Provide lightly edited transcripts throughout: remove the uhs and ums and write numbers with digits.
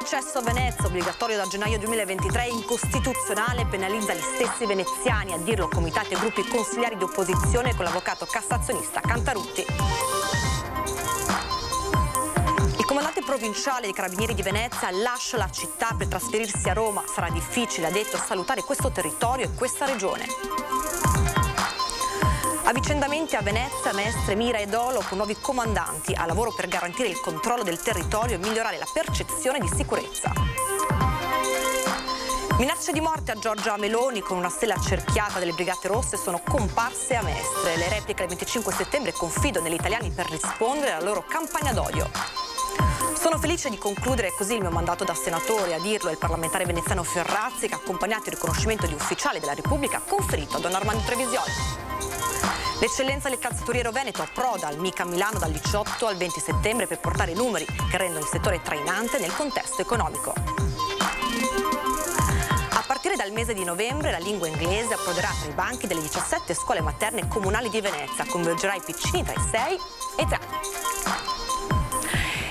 d'accesso a Venezia, obbligatorio da gennaio 2023, incostituzionale, penalizza gli stessi veneziani, a dirlo comitati e gruppi consigliari di opposizione con l'avvocato cassazionista Cantarutti. Il comandante provinciale dei Carabinieri di Venezia lascia la città per trasferirsi a Roma. Sarà difficile, ha detto, salutare questo territorio e questa regione. Avvicendamenti a Venezia, Mestre, Mira e Dolo con nuovi comandanti a lavoro per garantire il controllo del territorio e migliorare la percezione di sicurezza. Minacce di morte a Giorgia Meloni con una stella cerchiata delle Brigate Rosse sono comparse a Mestre. Le repliche del 25 settembre confido negli italiani per rispondere alla loro campagna d'odio. Sono felice di concludere così il mio mandato da senatore, a dirlo il parlamentare veneziano Ferrazzi, che ha accompagnato il riconoscimento di ufficiale della Repubblica conferito a Don Armando Trevisiola. L'eccellenza del calzaturiero veneto approda al MICA Milano dal 18 al 20 settembre per portare numeri che rendono il settore trainante nel contesto economico. A partire dal mese di novembre la lingua inglese approderà tra i banchi delle 17 scuole materne comunali di Venezia, coinvolgerà i piccini tra i 6 e i 3 anni.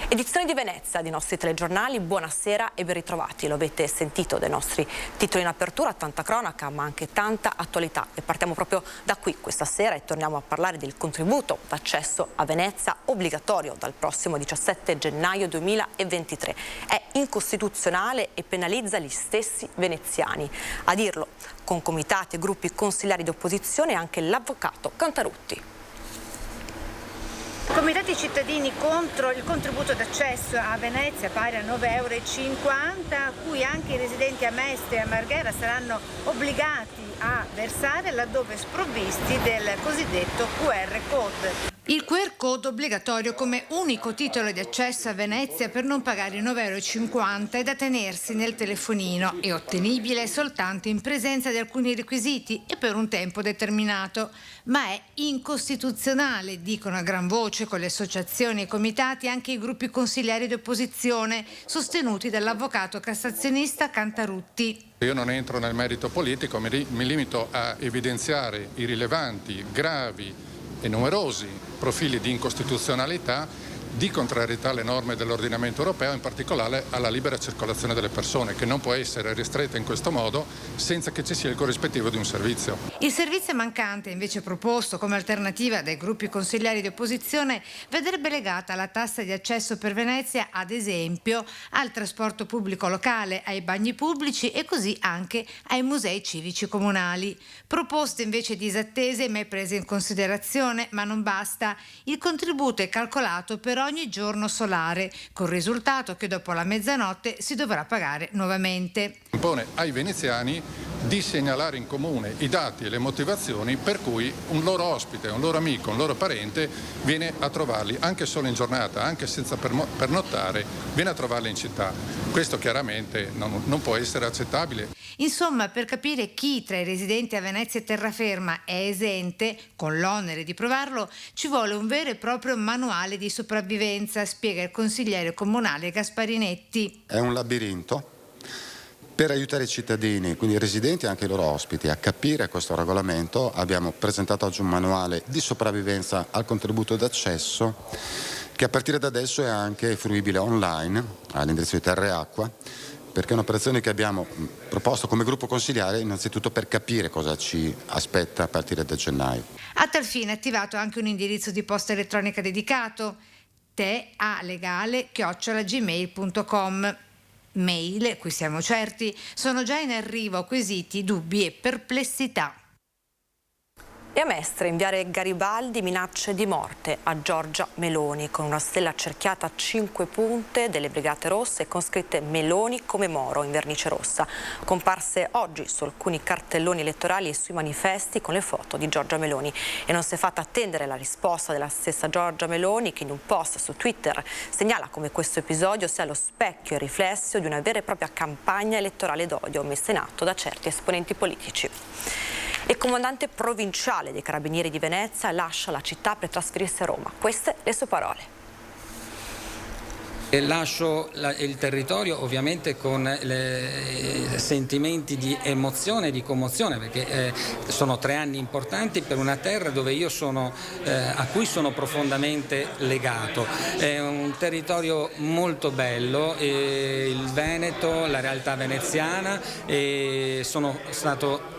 Edizione di Venezia dei nostri telegiornali, buonasera e ben ritrovati. Lo avete sentito dai nostri titoli in apertura, tanta cronaca ma anche tanta attualità. E partiamo proprio da qui questa sera e torniamo a parlare del contributo d'accesso a Venezia obbligatorio dal prossimo 17 gennaio 2023. È incostituzionale e penalizza gli stessi veneziani. A dirlo con comitati e gruppi consigliari di opposizione anche l'avvocato Cantarutti. Comitati cittadini contro il contributo d'accesso a Venezia pari a 9,50 €, a cui anche i residenti a Mestre e a Marghera saranno obbligati a versare laddove sprovvisti del cosiddetto QR code. Il QR code obbligatorio come unico titolo di accesso a Venezia per non pagare 9,50 € è da tenersi nel telefonino e ottenibile soltanto in presenza di alcuni requisiti e per un tempo determinato, ma è incostituzionale, dicono a gran voce con le associazioni e i comitati anche i gruppi consigliari di opposizione sostenuti dall'avvocato cassazionista Cantarutti. Io non entro nel merito politico, mi limito a evidenziare i rilevanti, gravi e numerosi profili di incostituzionalità, di contrarietà alle norme dell'ordinamento europeo, in particolare alla libera circolazione delle persone, che non può essere ristretta in questo modo senza che ci sia il corrispettivo di un servizio. Il servizio mancante, invece proposto come alternativa dai gruppi consigliari di opposizione, vedrebbe legata la tassa di accesso per Venezia, ad esempio, al trasporto pubblico locale, ai bagni pubblici e così anche ai musei civici comunali. Proposte invece disattese mai prese in considerazione, ma non basta. Il contributo è calcolato per ogni giorno solare, col risultato che dopo la mezzanotte si dovrà pagare nuovamente. Impone ai veneziani di segnalare in comune i dati e le motivazioni per cui un loro ospite, un loro amico, un loro parente viene a trovarli anche solo in giornata, anche senza pernottare, viene a trovarli in città. Questo chiaramente non può essere accettabile. Insomma, per capire chi tra i residenti a Venezia e terraferma è esente, con l'onere di provarlo, ci vuole un vero e proprio manuale di sopravvivenza, spiega il consigliere comunale Gasparinetti. È un labirinto. Per aiutare i cittadini, quindi i residenti e anche i loro ospiti, a capire questo regolamento, abbiamo presentato oggi un manuale di sopravvivenza al contributo d'accesso che a partire da adesso è anche fruibile online all'indirizzo di Terra e Acqua, perché è un'operazione che abbiamo proposto come gruppo consigliare innanzitutto per capire cosa ci aspetta a partire da gennaio. A tal fine è attivato anche un indirizzo di posta elettronica dedicato, tealegale@gmail.com. Mail, qui siamo certi, sono già in arrivo quesiti, dubbi e perplessità. E a Mestre, in viale Garibaldi, minacce di morte a Giorgia Meloni, con una stella cerchiata a 5 punte delle Brigate Rosse con scritte Meloni come Moro in vernice rossa, comparse oggi su alcuni cartelloni elettorali e sui manifesti con le foto di Giorgia Meloni. E non si è fatta attendere la risposta della stessa Giorgia Meloni, che in un post su Twitter segnala come questo episodio sia lo specchio e riflesso di una vera e propria campagna elettorale d'odio messa in atto da certi esponenti politici. Il comandante provinciale dei Carabinieri di Venezia lascia la città per trasferirsi a Roma. Queste le sue parole. Lascio il territorio ovviamente con sentimenti di emozione e di commozione, perché sono 3 anni importanti per una terra dove io a cui sono profondamente legato. È un territorio molto bello, il Veneto, la realtà veneziana, e sono stato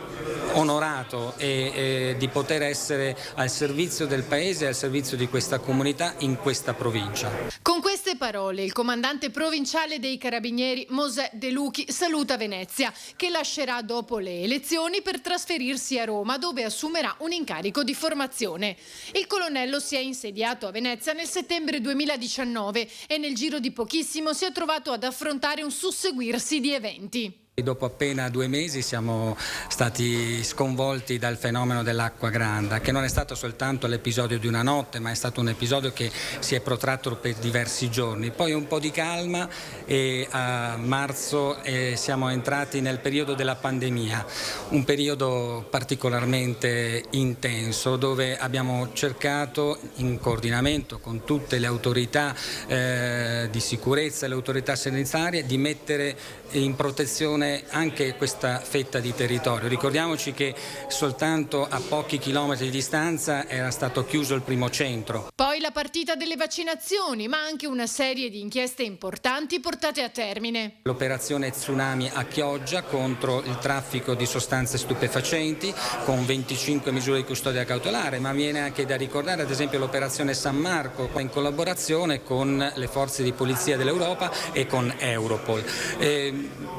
onorato di poter essere al servizio del paese e al servizio di questa comunità in questa provincia. Con queste parole il comandante provinciale dei Carabinieri Mosè De Luchi saluta Venezia, che lascerà dopo le elezioni per trasferirsi a Roma, dove assumerà un incarico di formazione. Il colonnello si è insediato a Venezia nel settembre 2019 e nel giro di pochissimo si è trovato ad affrontare un susseguirsi di eventi. Dopo appena 2 mesi siamo stati sconvolti dal fenomeno dell'acqua granda, che non è stato soltanto l'episodio di una notte, ma è stato un episodio che si è protratto per diversi giorni. Poi un po' di calma e a marzo siamo entrati nel periodo della pandemia, un periodo particolarmente intenso, dove abbiamo cercato, in coordinamento con tutte le autorità di sicurezza e le autorità sanitarie, di mettere in protezione anche questa fetta di territorio. Ricordiamoci che soltanto a pochi chilometri di distanza era stato chiuso il primo centro. Poi la partita delle vaccinazioni, ma anche una serie di inchieste importanti portate a termine. L'operazione Tsunami a Chioggia contro il traffico di sostanze stupefacenti, con 25 misure di custodia cautelare, ma viene anche da ricordare ad esempio l'operazione San Marco, in collaborazione con le forze di polizia dell'Europa e con Europol.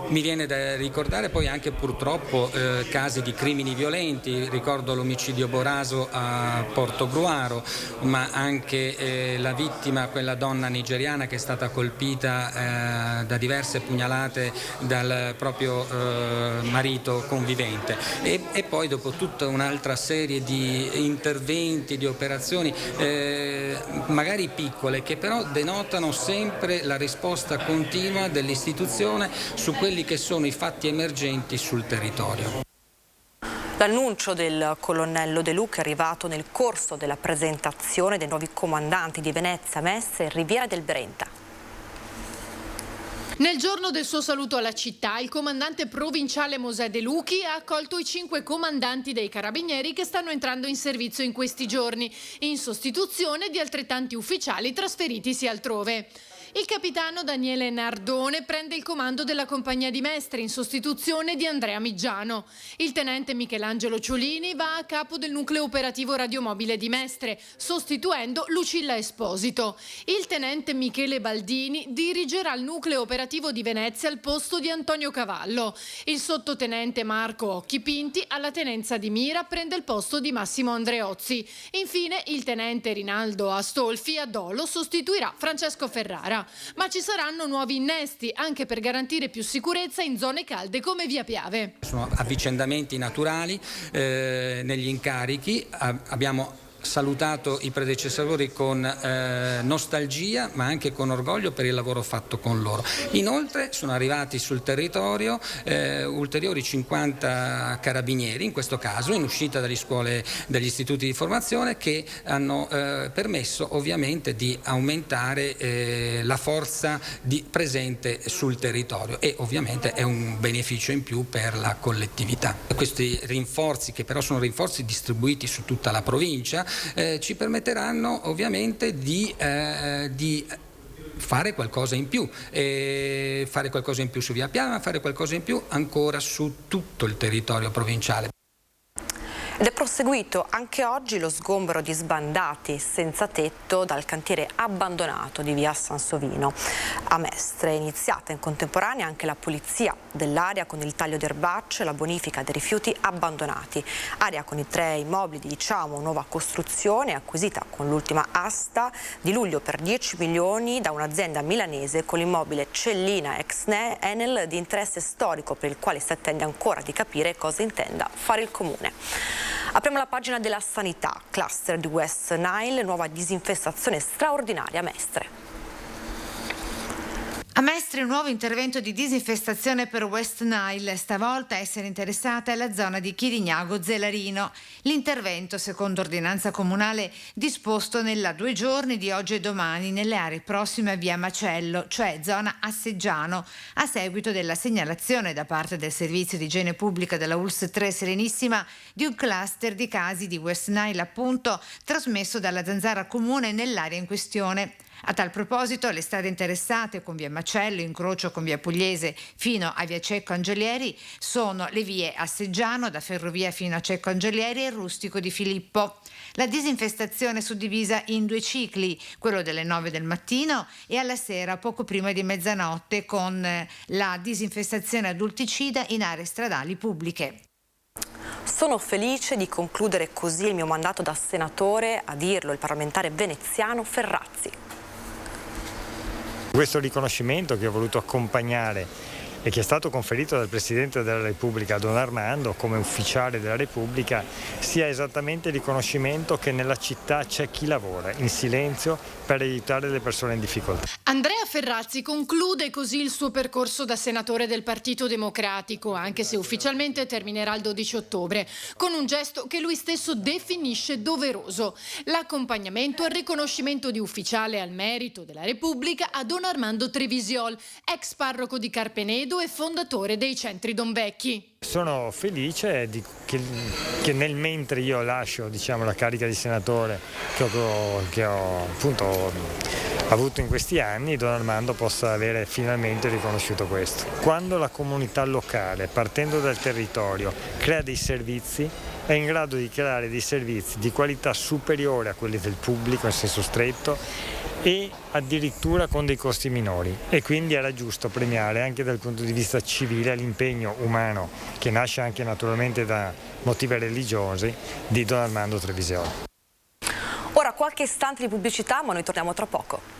Mi viene da ricordare poi anche purtroppo casi di crimini violenti, ricordo l'omicidio Boraso a Portogruaro, ma anche la vittima, quella donna nigeriana che è stata colpita da diverse pugnalate dal proprio marito convivente, e poi dopo tutta un'altra serie di interventi, di operazioni magari piccole, che però denotano sempre la risposta continua dell'istituzione su quelli che sono i fatti emergenti sul territorio. L'annuncio del colonnello De Luchi è arrivato nel corso della presentazione dei nuovi comandanti di Venezia, Mestre e Riviera del Brenta. Nel giorno del suo saluto alla città, il comandante provinciale Mosè De Luchi ha accolto i 5 comandanti dei Carabinieri che stanno entrando in servizio in questi giorni, in sostituzione di altrettanti ufficiali trasferitisi altrove. Il capitano Daniele Nardone prende il comando della compagnia di Mestre in sostituzione di Andrea Miggiano. Il tenente Michelangelo Ciolini va a capo del nucleo operativo radiomobile di Mestre, sostituendo Lucilla Esposito. Il tenente Michele Baldini dirigerà il nucleo operativo di Venezia al posto di Antonio Cavallo. Il sottotenente Marco Occhipinti alla tenenza di Mira prende il posto di Massimo Andreozzi. Infine il tenente Rinaldo Astolfi a Dolo sostituirà Francesco Ferrara. Ma ci saranno nuovi innesti anche per garantire più sicurezza in zone calde come Via Piave. Sono avvicendamenti naturali negli incarichi. Abbiamo salutato i predecessori con nostalgia, ma anche con orgoglio per il lavoro fatto con loro. Inoltre sono arrivati sul territorio ulteriori 50 carabinieri, in questo caso in uscita dalle scuole, dagli istituti di formazione, che hanno permesso ovviamente di aumentare la forza presente sul territorio, e ovviamente è un beneficio in più per la collettività. Questi rinforzi, che però sono rinforzi distribuiti su tutta la provincia, ci permetteranno ovviamente di fare qualcosa in più, fare qualcosa in più su Via Piave, ma fare qualcosa in più ancora su tutto il territorio provinciale. Ed è proseguito anche oggi lo sgombero di sbandati senza tetto dal cantiere abbandonato di via Sansovino a Mestre. È iniziata in contemporanea anche la pulizia dell'area con il taglio di erbacce e la bonifica dei rifiuti abbandonati. Area con i 3 immobili di nuova costruzione, acquisita con l'ultima asta di luglio per 10 milioni da un'azienda milanese, con l'immobile Cellina ex Enel di interesse storico, per il quale si attende ancora di capire cosa intenda fare il comune. Apriamo la pagina della sanità, cluster di West Nile, nuova disinfestazione straordinaria a Mestre. A Mestre un nuovo intervento di disinfestazione per West Nile, stavolta a essere interessata è la zona di Chirignago Zelarino. L'intervento, secondo ordinanza comunale, disposto nella 2 giorni di oggi e domani nelle aree prossime a via Macello, cioè zona Asseggiano, a seguito della segnalazione da parte del servizio di igiene pubblica della ULSS 3 Serenissima di un cluster di casi di West Nile, appunto, trasmesso dalla zanzara comune nell'area in questione. A tal proposito, le strade interessate con via Macello, incrocio con via Pugliese fino a via Cecco Angelieri sono le vie Asseggiano da Ferrovia fino a Cecco Angelieri e Rustico di Filippo. La disinfestazione è suddivisa in 2 cicli, quello delle 9 del mattino e alla sera poco prima di mezzanotte, con la disinfestazione adulticida in aree stradali pubbliche. Sono felice di concludere così il mio mandato da senatore, a dirlo il parlamentare veneziano Ferrazzi. Questo riconoscimento che ho voluto accompagnare e che è stato conferito dal Presidente della Repubblica Don Armando come ufficiale della Repubblica sia esattamente il riconoscimento che nella città c'è chi lavora in silenzio per aiutare le persone in difficoltà. Andrea Ferrazzi conclude così il suo percorso da senatore del Partito Democratico, anche se ufficialmente terminerà il 12 ottobre, con un gesto che lui stesso definisce doveroso: l'accompagnamento al riconoscimento di ufficiale al merito della Repubblica a Don Armando Trevisiol, ex parroco di Carpenedo e fondatore dei Centri Don Vecchi. Sono felice che nel mentre io lascio la carica di senatore che ho appunto avuto in questi anni, Don Armando possa avere finalmente riconosciuto questo. Quando la comunità locale, partendo dal territorio, crea dei servizi, è in grado di creare dei servizi di qualità superiore a quelli del pubblico in senso stretto e addirittura con dei costi minori, e quindi era giusto premiare anche dal punto di vista civile l'impegno umano, che nasce anche naturalmente da motivi religiosi, di Don Armando Trevisiol. Ora qualche istante di pubblicità, ma noi torniamo tra poco.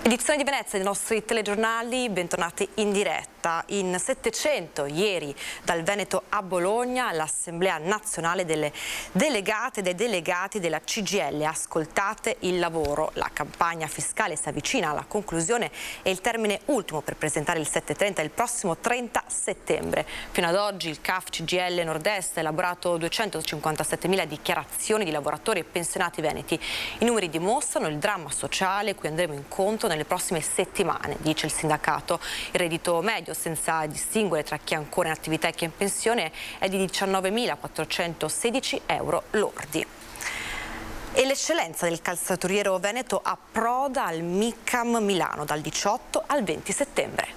Edizione di Venezia dei nostri telegiornali, bentornati in diretta. In 700 ieri dal Veneto a Bologna l'Assemblea Nazionale delle Delegate e dei Delegati della CGIL. Ascoltate il lavoro, la campagna fiscale si avvicina alla conclusione e il termine ultimo per presentare il 730 è il prossimo 30 settembre. Fino ad oggi il CAF CGIL Nord-Est ha elaborato 257.000 dichiarazioni di lavoratori e pensionati veneti. I numeri dimostrano il dramma sociale cui andremo incontro nelle prossime settimane, dice il sindacato. Il reddito medio, senza distinguere tra chi è ancora in attività e chi è in pensione, è di 19.416 euro lordi. E l'eccellenza del calzaturiero veneto approda al MICAM Milano dal 18 al 20 settembre.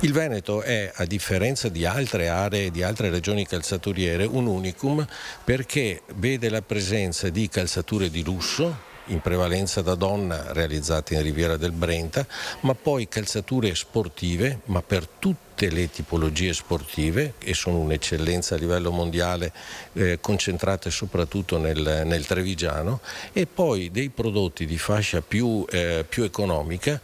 Il Veneto è, a differenza di altre aree, di altre regioni calzaturiere, un unicum perché vede la presenza di calzature di lusso, in prevalenza da donna, realizzate in Riviera del Brenta, ma poi calzature sportive, ma per tutte le tipologie sportive, che sono un'eccellenza a livello mondiale, concentrate soprattutto nel Trevigiano, e poi dei prodotti di fascia più economica,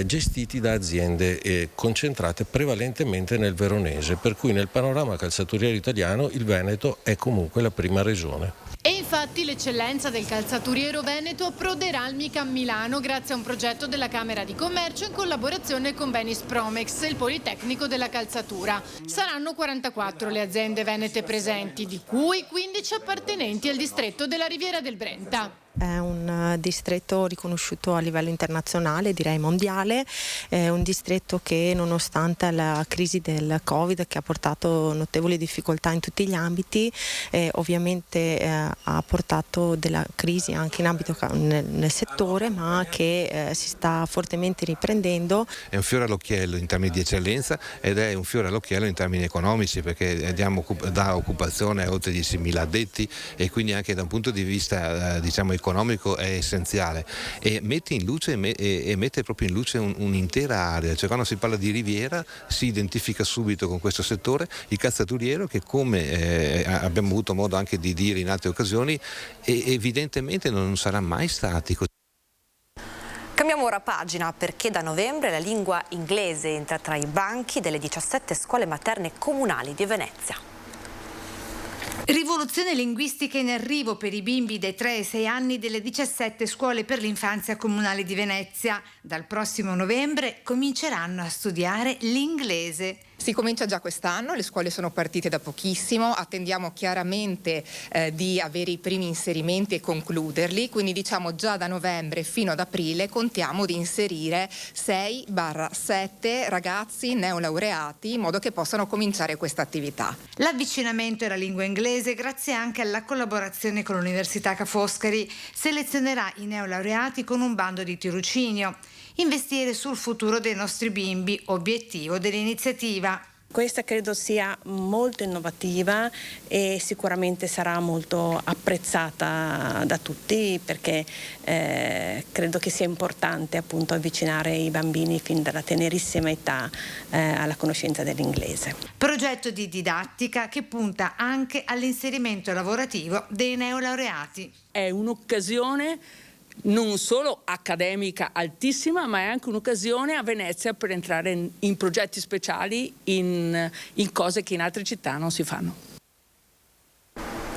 gestiti da aziende concentrate prevalentemente nel Veronese, per cui nel panorama calzaturiero italiano il Veneto è comunque la prima regione. E infatti l'eccellenza del calzaturiero veneto approderà al MICAM Milano grazie a un progetto della Camera di Commercio in collaborazione con Venis Promex, il Politecnico della Calzatura. Saranno 44 le aziende venete presenti, di cui 15 appartenenti al distretto della Riviera del Brenta. È un distretto riconosciuto a livello internazionale, direi mondiale, è un distretto che nonostante la crisi del Covid, che ha portato notevoli difficoltà in tutti gli ambiti, ovviamente ha portato della crisi anche in ambito nel settore, ma che si sta fortemente riprendendo. È un fiore all'occhiello in termini di eccellenza ed è un fiore all'occhiello in termini economici, perché dà occupazione a oltre 10.000 addetti e quindi anche da un punto di vista economico è essenziale, e mette in luce e mette proprio in luce un'intera area. Cioè, quando si parla di Riviera si identifica subito con questo settore il calzaturiero, che come abbiamo avuto modo anche di dire in altre occasioni evidentemente non sarà mai statico. Cambiamo ora pagina, perché da novembre la lingua inglese entra tra i banchi delle 17 scuole materne comunali di Venezia. Rivoluzione linguistica in arrivo per i bimbi dai 3 ai 6 anni delle 17 scuole per l'infanzia comunali di Venezia. Dal prossimo novembre cominceranno a studiare l'inglese. Si comincia già quest'anno, le scuole sono partite da pochissimo, attendiamo chiaramente di avere i primi inserimenti e concluderli, quindi diciamo già da novembre fino ad aprile contiamo di inserire 6-7 ragazzi neolaureati in modo che possano cominciare questa attività. L'avvicinamento alla lingua inglese, grazie anche alla collaborazione con l'Università Ca' Foscari, selezionerà i neolaureati con un bando di tirocinio. Investire sul futuro dei nostri bimbi, obiettivo dell'iniziativa. Questa credo sia molto innovativa e sicuramente sarà molto apprezzata da tutti, perché credo che sia importante appunto avvicinare i bambini fin dalla tenerissima età alla conoscenza dell'inglese. Progetto di didattica che punta anche all'inserimento lavorativo dei neolaureati. È un'occasione non solo accademica altissima, ma è anche un'occasione a Venezia per entrare in progetti speciali, in cose che in altre città non si fanno.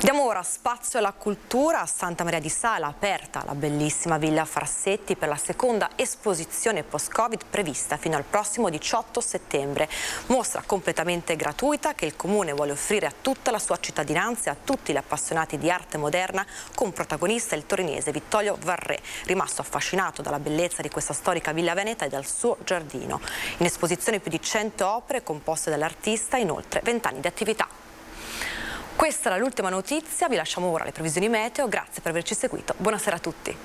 Diamo ora spazio alla cultura. A Santa Maria di Sala aperta la bellissima Villa Farsetti per la seconda esposizione post-Covid prevista fino al prossimo 18 settembre. Mostra completamente gratuita che il Comune vuole offrire a tutta la sua cittadinanza e a tutti gli appassionati di arte moderna, con protagonista il torinese Vittorio Varré, rimasto affascinato dalla bellezza di questa storica Villa Veneta e dal suo giardino. In esposizione più di 100 opere composte dall'artista in oltre 20 anni di attività. Questa era l'ultima notizia, vi lasciamo ora le previsioni meteo, grazie per averci seguito, buonasera a tutti.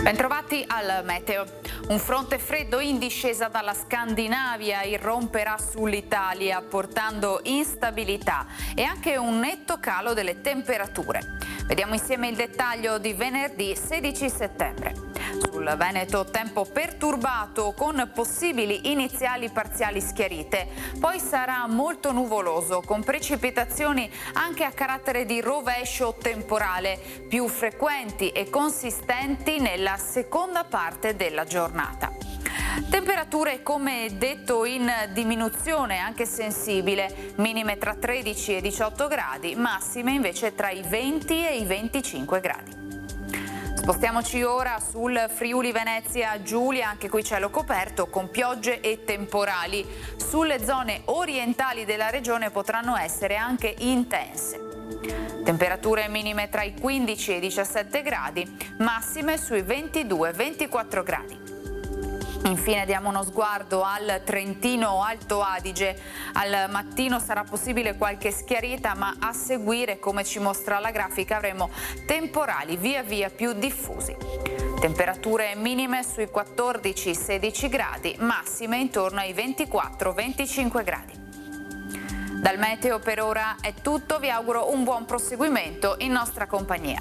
Bentrovati al meteo. Un fronte freddo in discesa dalla Scandinavia irromperà sull'Italia portando instabilità e anche un netto calo delle temperature. Vediamo insieme il dettaglio di venerdì 16 settembre. Sul Veneto tempo perturbato con possibili iniziali parziali schiarite, poi sarà molto nuvoloso con precipitazioni anche a carattere di rovescio temporale, più frequenti e consistenti nella seconda parte della giornata. Temperature come detto in diminuzione anche sensibile, minime tra 13 e 18 gradi, massime invece tra i 20 e i 25 gradi. Spostiamoci ora sul Friuli Venezia Giulia, anche qui cielo coperto con piogge e temporali. Sulle zone orientali della regione potranno essere anche intense. Temperature minime tra i 15 e i 17 gradi, massime sui 22-24 gradi. Infine diamo uno sguardo al Trentino Alto Adige. Al mattino sarà possibile qualche schiarita, ma a seguire, come ci mostra la grafica, avremo temporali via via più diffusi. Temperature minime sui 14-16 gradi, massime intorno ai 24-25 gradi. Dal meteo per ora è tutto, vi auguro un buon proseguimento in nostra compagnia.